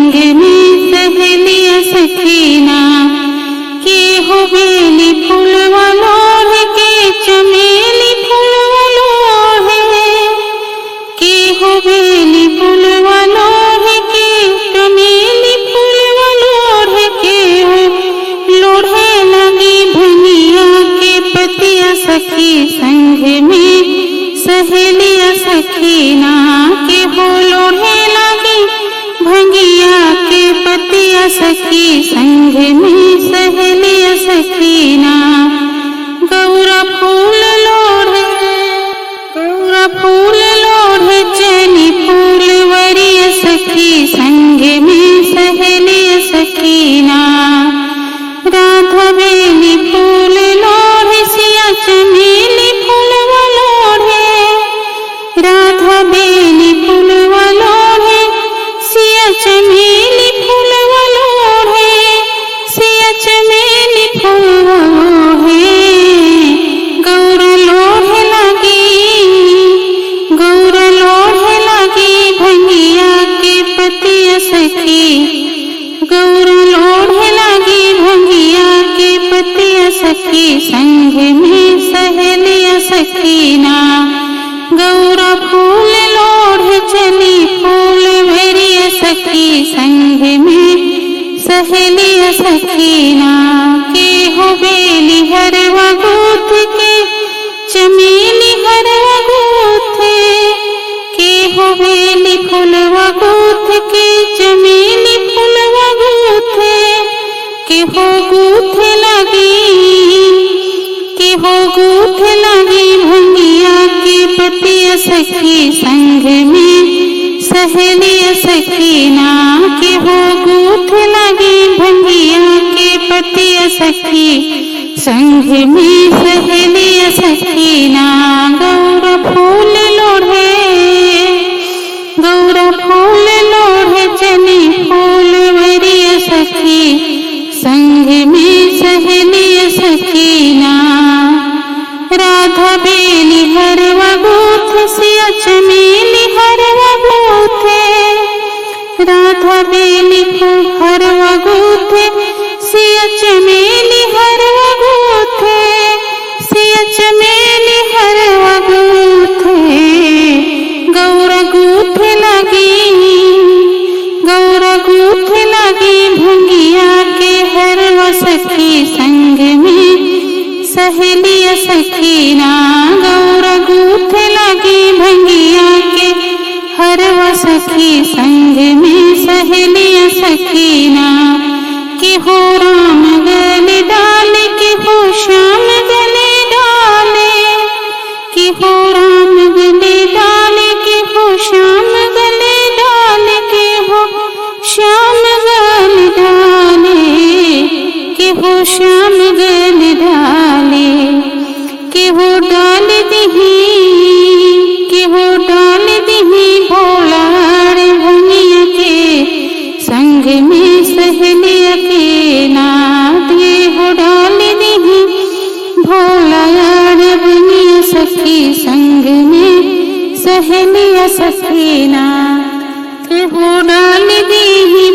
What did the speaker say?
संग में सहेलिया सखीना के हो बेली फूलवा लोढ़ के चमेली फूलवा लोढ़े के हो बेली फूलवा लोढ़ के चमेली फूलवा लोढ़ के लोढ़े लगी भंगिया के पतिया सखी संग में सहेलिया सखीना के हो लोढ़े लगी भंगिया के पतिया सखी संग में सहेलिया सखीना गौरा फूल लोढ़े चनी फूल वरिया सखी संग में सहेलिया सखीना राधा बेली फूल लोढ़े सिया चमेली फूलवा लोढ़े राधा बेली फूलवा लोढ़े सिया चमेली फूलवा लोढ़े सिया चमेली फूलवा लोढ़े गौरा लोढ़े लगी भंगिया के पतिया सखी गौरा लोढ़े लगी भंगिया के पतिया सखी संग में सहेलिया सखीना गौरा फूल लोढ़ चली फूल भेरिया सखी संग में सहेलिया सखीना के हो बेली हरवा गूथ के चमेली हरवा गूथे के हो बेली फूलवा गूथ के चमेली फूलवा गूथे के हो गूथे लगी भंगिया के पतिया सखी संग में सहेलिया सखीना के हो गूथ लगी भंगिया के पतिया सखी संग में सहेलिया सखीना गौरा फूल लोढ़े चनी फूल वरिया सखी संग में सहेलिया सखीना राधा बेली हरवा गूथ सिया चमेली हरवा गूथे राधा बेली हरवा गूथे सिया चमेली हरवा गूथे सिया चमेली हरवा गूथे गौरा गूथे लगी भंगिया के हरवा सखी संग में सहेलिया सखीना गौरा गूथे लगी भंगिया के हरवा सखी संग में सहेलिया सखीना के हो राम गले डाले के हो श्याम गले डाले के हो राम गले डाले के हो श्याम गले डाले के हो श्याम गले डाले के हो श्याम गले डाले के हो डाल दही भोला रे भंगिया के संग में सहेलिया के नादे हो डाल दही भोला रे भंगिया सखी संग में सहेलिया सखीना के हो डाल दही